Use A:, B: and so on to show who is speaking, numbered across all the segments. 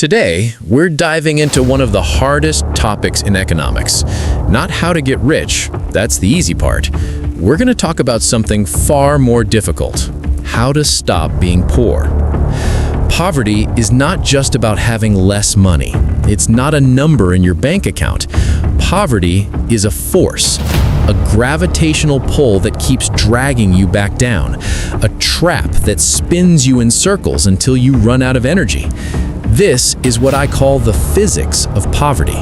A: Today, we're diving into one of the hardest topics in economics. Not how to get rich, that's the easy part. We're going to talk about something far more difficult: how to stop being poor. Poverty is not just about having less money. It's not a number in your bank account. Poverty is a force, a gravitational pull that keeps dragging you back down, a trap that spins you in circles until you run out of energy. This is what I call the physics of poverty.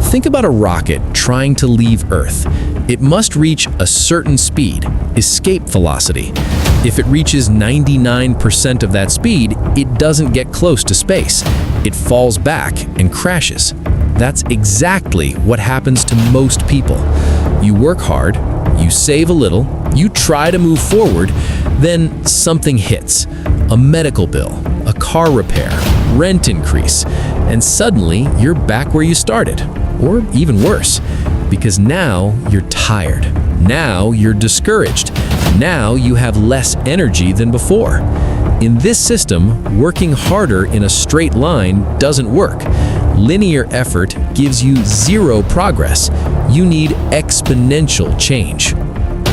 A: Think about a rocket trying to leave Earth. It must reach a certain speed, escape velocity. If it reaches 99% of that speed, it doesn't get close to space. It falls back and crashes. That's exactly what happens to most people. You work hard, you save a little, you try to move forward, then something hits. A medical bill, a car repair, rent increase, and suddenly you're back where you started. Or even worse, because now you're tired. Now you're discouraged. Now you have less energy than before. In this system, working harder in a straight line doesn't work. Linear effort gives you zero progress. You need exponential change.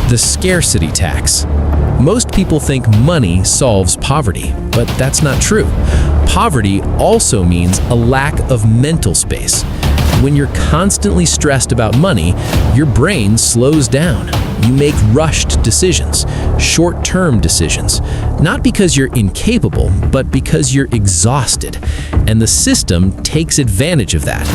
A: The scarcity tax. Most people think money solves poverty, but that's not true. Poverty also means a lack of mental space. When you're constantly stressed about money, your brain slows down. You make rushed decisions, short-term decisions, not because you're incapable, but because you're exhausted, and the system takes advantage of that.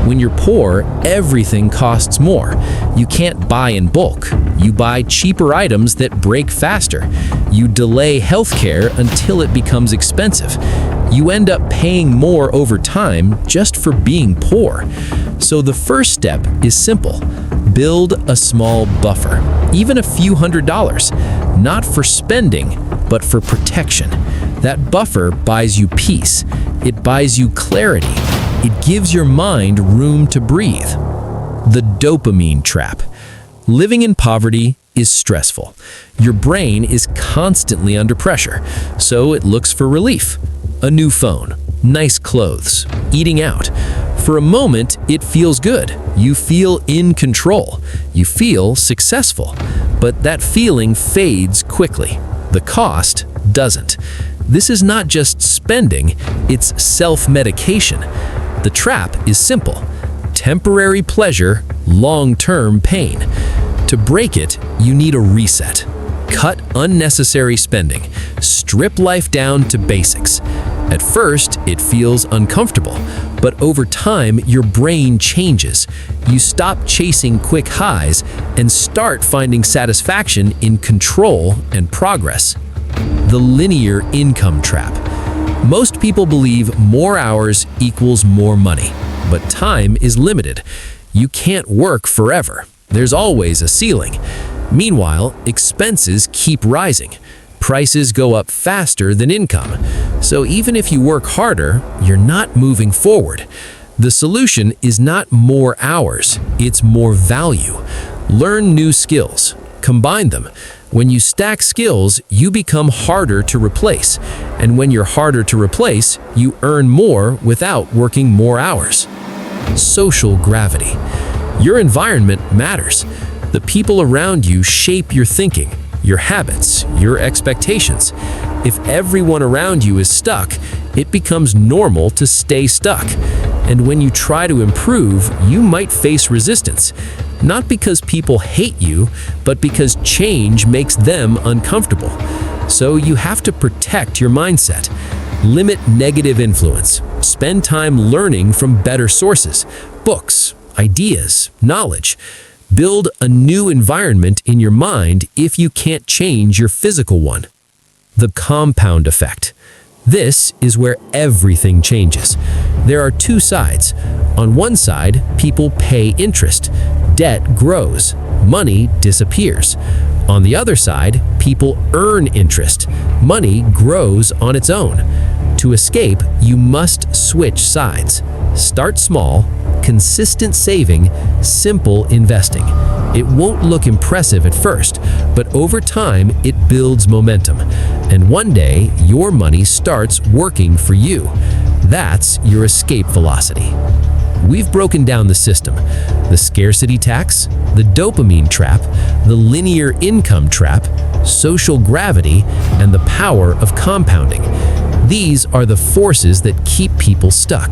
A: When you're poor, everything costs more. You can't buy in bulk. You buy cheaper items that break faster. You delay healthcare until it becomes expensive. You end up paying more over time just for being poor. So the first step is simple. Build a small buffer, even a few $100s, not for spending, but for protection. That buffer buys you peace. It buys you clarity. It gives your mind room to breathe. The dopamine trap. Living in poverty is stressful. Your brain is constantly under pressure, so it looks for relief. A new phone, nice clothes, eating out. For a moment, it feels good. You feel in control. You feel successful. But that feeling fades quickly. The cost doesn't. This is not just spending, it's self-medication. The trap is simple. Temporary pleasure, long-term pain. To break it, you need a reset. Cut unnecessary spending. Strip life down to basics. At first, it feels uncomfortable, but over time, your brain changes. You stop chasing quick highs and start finding satisfaction in control and progress. The linear income trap. Most people believe more hours equals more money, but time is limited. You can't work forever. There's always a ceiling. Meanwhile, expenses keep rising. Prices go up faster than income. So even if you work harder, you're not moving forward. The solution is not more hours, it's more value. Learn new skills. Combine them. When you stack skills, you become harder to replace. And when you're harder to replace, you earn more without working more hours. Social gravity. Your environment matters. The people around you shape your thinking, your habits, your expectations. If everyone around you is stuck, it becomes normal to stay stuck. And when you try to improve, you might face resistance. Not because people hate you, but because change makes them uncomfortable. So you have to protect your mindset. Limit negative influence. Spend time learning from better sources, books, ideas, knowledge. Build a new environment in your mind if you can't change your physical one. The compound effect. This is where everything changes. There are two sides. On one side, people pay interest. Debt grows. Money disappears. On the other side, people earn interest. Money grows on its own. To escape, you must switch sides. Start small, consistent saving, simple investing. It won't look impressive at first, but over time, it builds momentum. And one day, your money starts working for you.
B: That's your escape velocity. We've broken down the system: the scarcity tax, the dopamine trap, the linear income trap, social gravity, and the power of compounding. These are the forces that keep people stuck.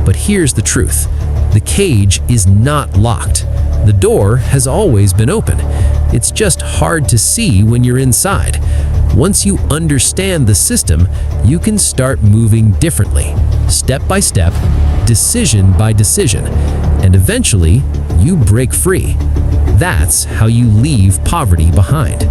B: But here's the truth: the cage is not locked. The door has always been open. It's just hard to see when you're inside. Once you understand the system, you can start moving differently, step by step, decision by decision, and eventually you break free. That's how you leave poverty behind.